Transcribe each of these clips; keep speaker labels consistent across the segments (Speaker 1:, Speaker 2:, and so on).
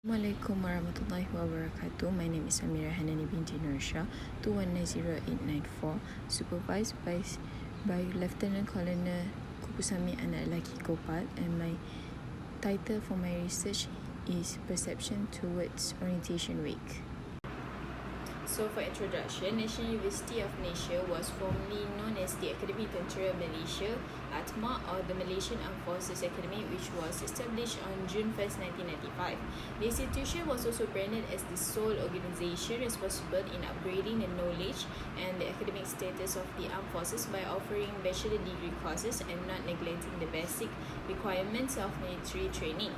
Speaker 1: Assalamualaikum warahmatullahi wabarakatuh. My name is AMIRAH HANANI binti Nursha, 2190894, supervised by Lieutenant Colonel Kupusami anak lelaki Gopal, and my title for my research is Perception Towards Orientation Week. So for introduction, National University of Malaysia was formerly known as the Academy Tentera Malaysia, ATMA, or the Malaysian Armed Forces Academy, which was established on June 1st, 1995. The institution was also branded as the sole organisation responsible in upgrading the knowledge and the academic status of the armed forces by offering bachelor degree courses and not neglecting the basic requirements of military training.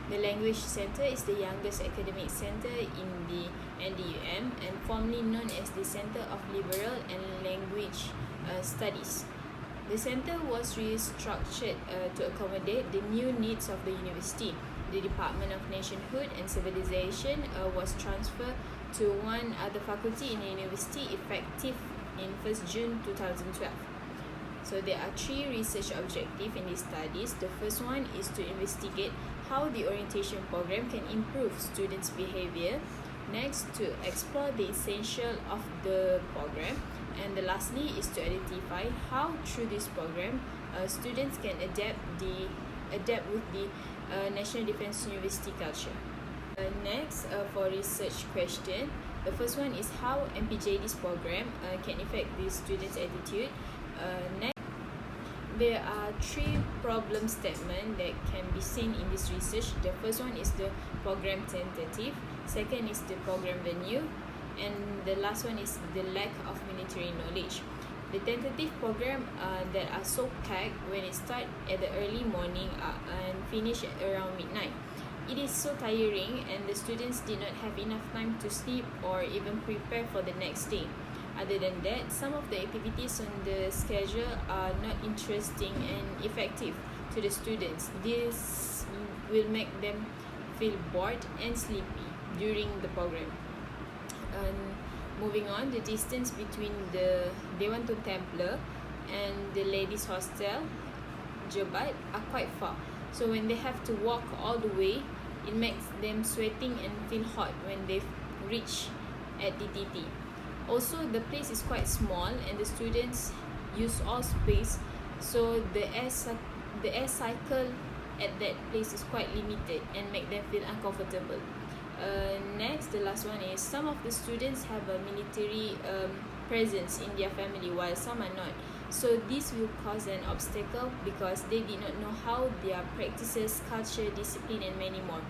Speaker 1: The Language Centre is the youngest academic centre in the NDUM and formerly known as the Centre of Liberal and Language Studies. The centre was restructured to accommodate the new needs of the university. The Department of Nationhood and Civilization was transferred to one other faculty in the university effective in 1st June 2012. So there are three research objectives in these studies. The first one is to investigate how the orientation program can improve students' behaviour. Next, to explore the essential of the program. And lastly is to identify how through this program students can adapt with the National Defence University culture. Next, for research question, the first one is how MPJD's program can affect the students' attitude. Next, there are three problem statements that can be seen in this research. The first one is the program tentative, second is the program venue, and the last one is the lack of military knowledge. The tentative program that are so packed when it starts at the early morning and finish at around midnight. It is so tiring and the students did not have enough time to sleep or even prepare for the next day. Other than that, some of the activities on the schedule are not interesting and effective to the students. This will make them feel bored and sleepy during the program. Moving on, the distance between the Dewan Tun Templar and the ladies' hostel, Jebat, are quite far. So when they have to walk all the way, it makes them sweating and feel hot when they reach at DTT. Also, the place is quite small and the students use all space, so the air cycle at that place is quite limited and make them feel uncomfortable. Next, the last one is some of the students have a military presence in their family while some are not. So this will cause an obstacle because they did not know how their practices, culture, discipline and many more.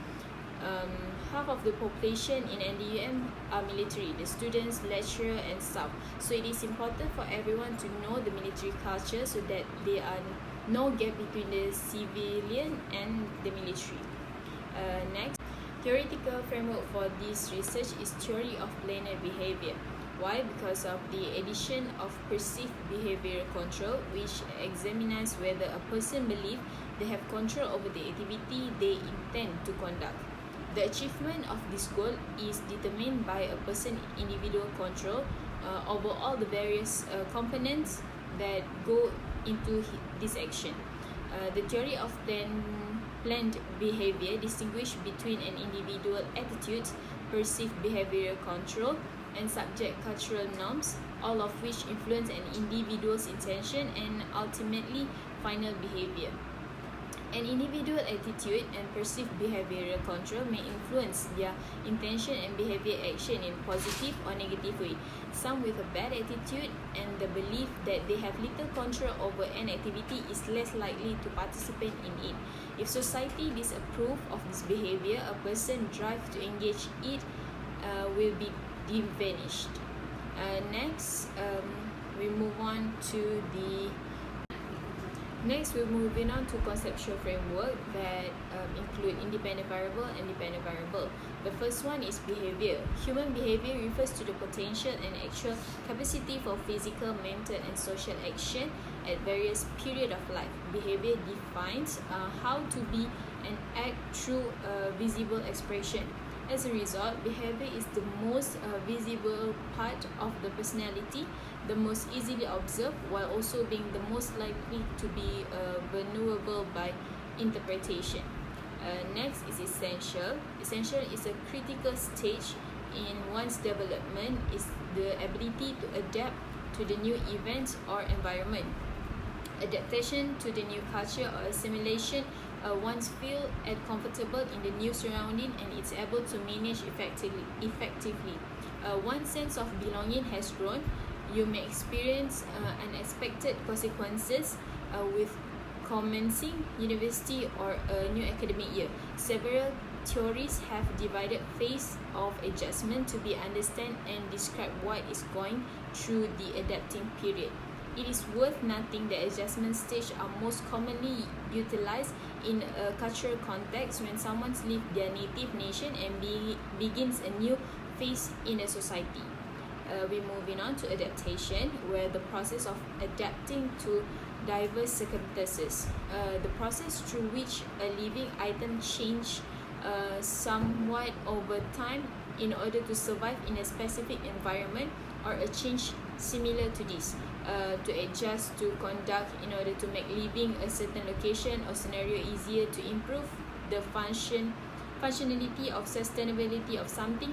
Speaker 1: Half of the population in NDUM are military, the students, lecturer and staff. So it is important for everyone to know the military culture so that there are no gap between the civilian and the military. Next, theoretical framework for this research is theory of planar behavior. Why? Because of the addition of perceived behavioral control, which examines whether a person believes they have control over the activity they intend to conduct. The achievement of this goal is determined by a person's individual control over all the various components that go into this action. The theory of planned behavior distinguishes between an individual attitude, perceived behavioral control, and subject cultural norms, all of which influence an individual's intention and ultimately final behavior. An individual attitude and perceived behavioral control may influence their intention and behavior action in positive or negative way. Some with a bad attitude and the belief that they have little control over an activity is less likely to participate in it. If society disapproves of this behavior, a person's drive to engage it will be diminished. Next, we move on to we're moving on to conceptual framework that include independent variable and dependent variable. The first one is behavior. Human behavior refers to the potential and actual capacity for physical, mental, and social action at various periods of life. Behavior defines how to be and act through visible expression. As a result, behavior is the most visible part of the personality, the most easily observed, while also being the most likely to be vulnerable by interpretation. Next is essential. Essential is a critical stage in one's development, is the ability to adapt to the new events or environment. Adaptation to the new culture or assimilation, one's feel and comfortable in the new surrounding and is able to manage effectively. One's sense of belonging has grown. You may experience unexpected consequences with commencing university or a new academic year. Several theories have divided phase of adjustment to be understand and describe what is going through the adapting period. It is worth noting that adjustment stages are most commonly utilized in a cultural context when someone leaves their native nation and begins a new phase in a society. We're moving on to adaptation, where the process of adapting to diverse circumstances. The process through which a living item change somewhat over time in order to survive in a specific environment, or a change similar to this, to adjust to conduct in order to make living a certain location or scenario easier, to improve the functionality of sustainability of something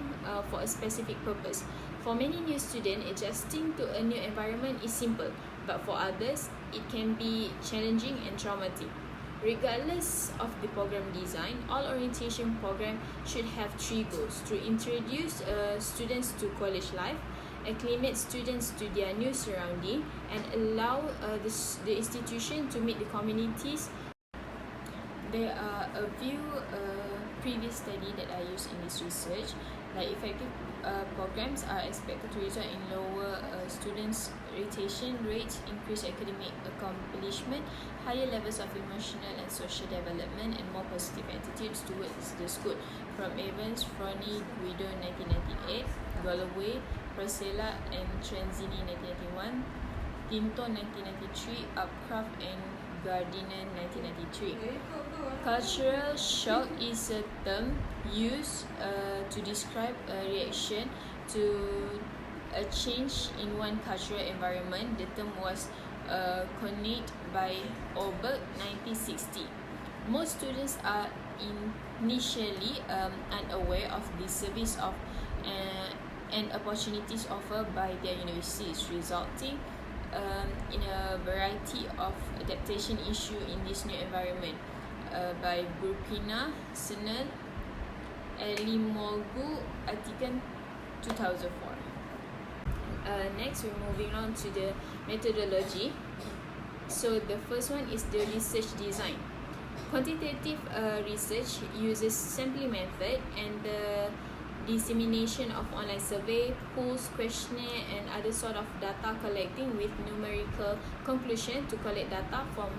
Speaker 1: for a specific purpose. For many new students, adjusting to a new environment is simple, but for others, it can be challenging and traumatic. Regardless of the program design, all orientation programs should have 3 goals: to introduce students to college life, acclimate students to their new surrounding, and allow the institution to meet the communities. There are a few previous studies that I used in this research, like effective programs are expected to result in lower students' retention rates, increased academic accomplishment, higher levels of emotional and social development, and more positive attitudes towards the school. From Evans, Froney, Guido, 1998, Galloway, Prosela, and Transini, 1991, Tinto, 1993, Upcraft, and Gardiner, 1993. Cultural shock is a term used to describe a reaction to a change in one cultural environment. The term was coined by Oberg, 1960. Most students are initially unaware of the service of and opportunities offered by their universities, resulting in a variety of adaptation issues in this new environment. By Burkina, Senel, Elimolgu, Atikan, 2004. Next, we're moving on to the methodology. So the first one is the research design. Quantitative research uses sampling method and the dissemination of online survey, polls, questionnaire, and other sort of data collecting with numerical conclusion to collect data from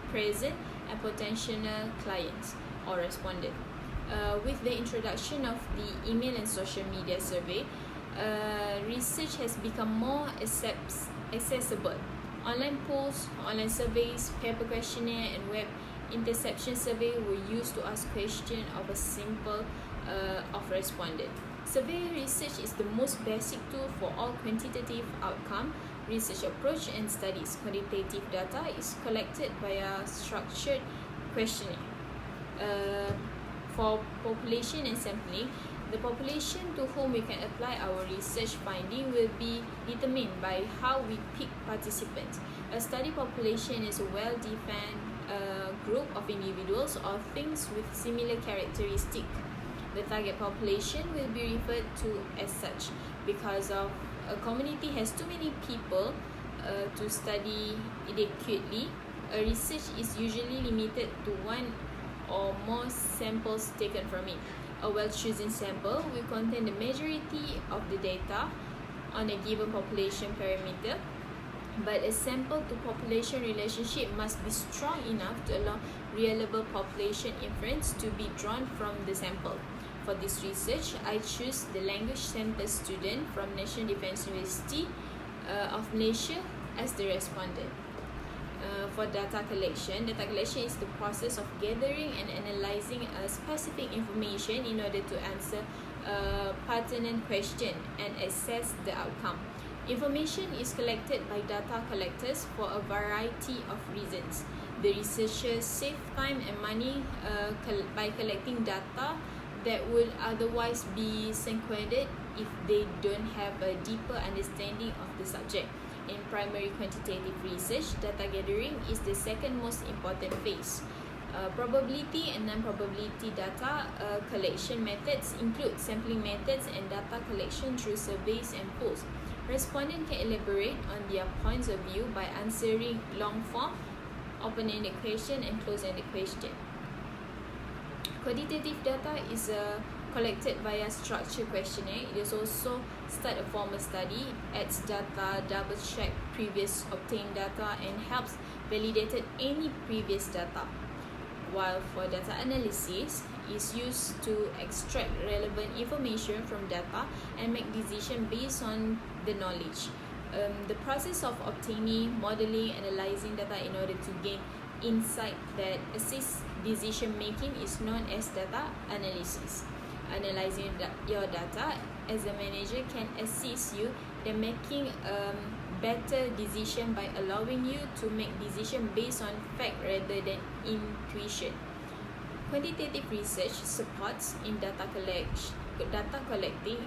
Speaker 1: present and potential clients or respondents. With the introduction of the email and social media survey, research has become more accessible. Online polls, online surveys, paper questionnaire, and web interception survey were used to ask questions of a simple of respondent. Survey research is the most basic tool for all quantitative outcome research approach and studies. Quantitative data is collected via structured questionnaire. For population and sampling, the population to whom we can apply our research finding will be determined by how we pick participants. A study population is a well-defined group of individuals or things with similar characteristics. The target population will be referred to as such because of a community has too many people to study adequately. A research is usually limited to one or more samples taken from it. A well-chosen sample will contain the majority of the data on a given population parameter, but a sample-to-population relationship must be strong enough to allow reliable population inference to be drawn from the sample. For this research, I choose the Language Center student from National Defence University of Malaysia as the respondent. For data collection is the process of gathering and analyzing specific information in order to answer a pertinent question and assess the outcome. Information is collected by data collectors for a variety of reasons. The researchers save time and money by collecting data that would otherwise be secluded if they don't have a deeper understanding of the subject. In primary quantitative research, data gathering is the second most important phase. Probability and non-probability data collection methods include sampling methods and data collection through surveys and polls. Respondents can elaborate on their points of view by answering long-form, open-ended question and closed-ended question. Quantitative data is collected via structured questionnaire. It is also start a formal study, adds data, double-check previous obtained data, and helps validate any previous data. While for data analysis, is used to extract relevant information from data and make decisions based on the knowledge. The process of obtaining, modeling, analyzing data in order to gain insight that assists decision making is known as data analysis. Analyzing your data as a manager can assist you in making better decision by allowing you to make decision based on fact rather than intuition. Quantitative research supports in data collecting,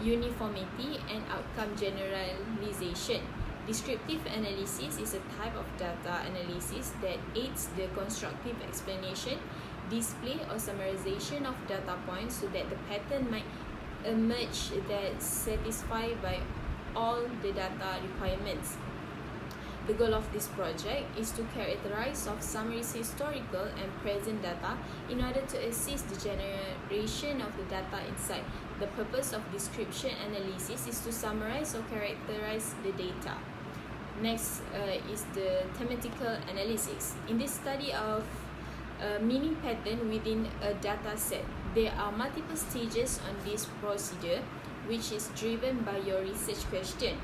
Speaker 1: uniformity, and outcome generalization. Descriptive analysis is a type of data analysis that aids the constructive explanation, display, or summarization of data points so that the pattern might emerge that satisfied by all the data requirements. The goal of this project is to characterize of summarize historical and present data in order to assist the generation of the data inside. The purpose of description analysis is to summarize or characterize the data. Next is the thematical analysis. In this study of meaning pattern within a data set, there are multiple stages on this procedure, which is driven by your research question.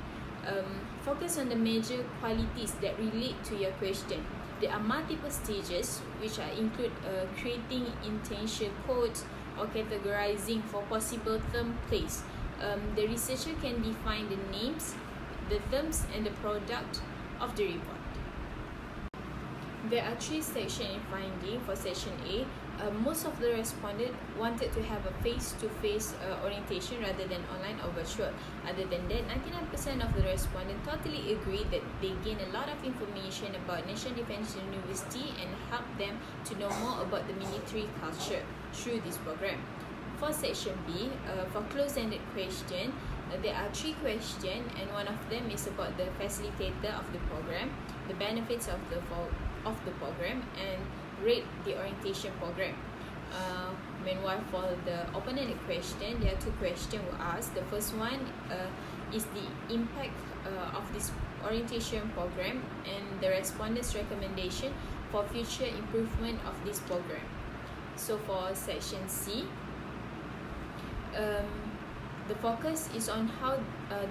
Speaker 1: Focus on the major qualities that relate to your question. There are multiple stages which include creating intention codes or categorizing for possible term place. The researcher can define the names, the terms, and the product of the report. There are 3 sections in finding. For section A, most of the respondents wanted to have a face-to-face orientation rather than online or virtual. Other than that, 99% of the respondents totally agree that they gain a lot of information about National Defence University and help them to know more about the military culture through this program. For section B, for closed-ended question, there are 3 questions, and one of them is about the facilitator of the program, the benefits of the program, and rate the orientation program. Meanwhile, for the open-ended question, there are 2 questions were asked. The first one is the impact of this orientation program and the respondents' recommendation for future improvement of this program. So for section C, the focus is on how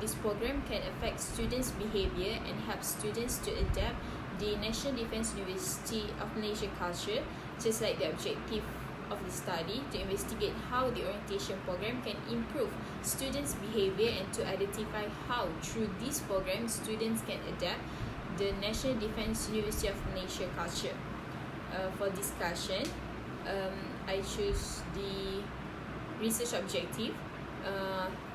Speaker 1: this program can affect students' behavior and help students to adapt the National Defence University of Malaysia culture, just like the objective of the study, to investigate how the orientation program can improve students' behavior and to identify how, through this program, students can adapt the National Defence University of Malaysia culture. For discussion, I choose the research objective.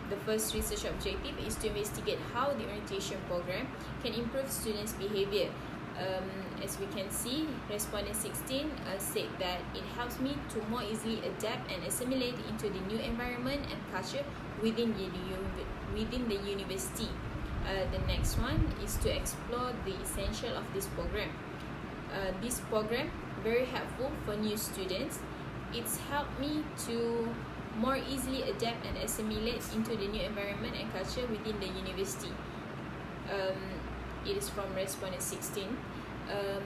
Speaker 1: The first research objective is to investigate how the orientation program can improve students' behavior. As we can see, respondent 16 said that it helps me to more easily adapt and assimilate into the new environment and culture within the university. The next one is to explore the essential of this program. This program very helpful for new students. It's helped me to more easily adapt and assimilate into the new environment and culture within the university. It is from respondent 16.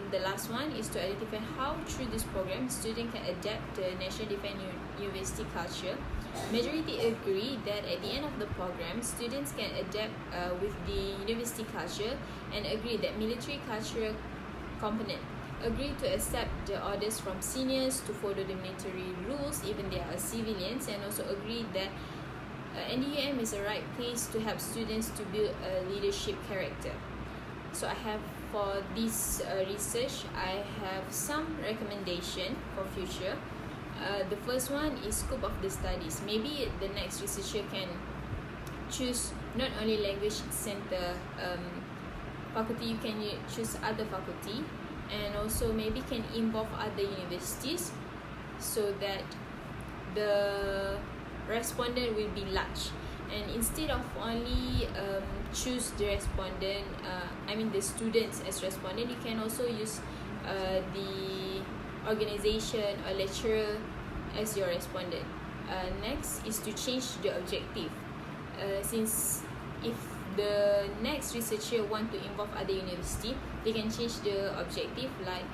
Speaker 1: The last one is to identify how through this program students can adapt the National Defence University culture. Majority agree that at the end of the program, students can adapt with the university culture and agree that military cultural component. Agree to accept the orders from seniors, to follow the military rules even they are civilians, and also agree that NDUM is the right place to help students to build a leadership character. So I have for this research, I have some recommendation for future. The first one is scope of the studies. Maybe the next researcher can choose not only language center faculty, you can choose other faculty, and also maybe can involve other universities so that the respondent will be large. And instead of only choose the respondent, the students as respondent, you can also use the organization or lecturer as your respondent. Next is to change the objective. Since if the next researcher want to involve other university, they can change the objective, like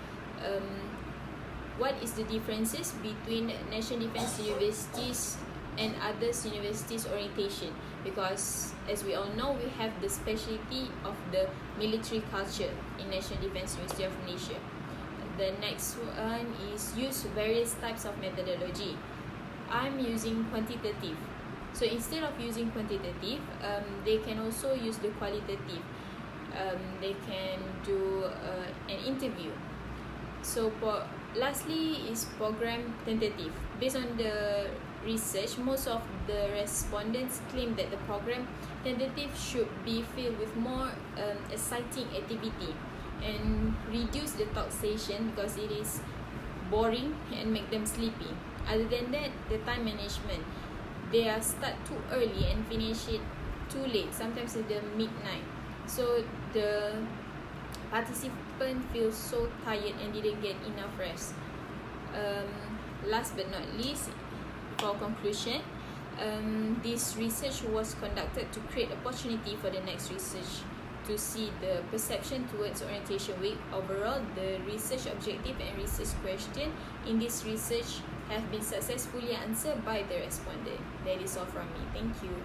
Speaker 1: what is the differences between national defense universities and others universities orientation, because as we all know, we have the specialty of the military culture in National Defense University of Malaysia. The next one is use various types of methodology. I'm using quantitative. So instead of using quantitative, they can also use the qualitative. They can do an interview. So lastly is program tentative. Based on the research, most of the respondents claim that the program tentative should be filled with more exciting activity and reduce the talk session because it is boring and make them sleepy. Other than that, the time management, they are start too early and finish it too late, sometimes at the midnight. So the participant feels so tired and didn't get enough rest. Last but not least, for conclusion, this research was conducted to create opportunity for the next research to see the perception towards orientation week. Overall, the research objective and research question in this research have been successfully answered by the respondent. That is all from me. Thank you.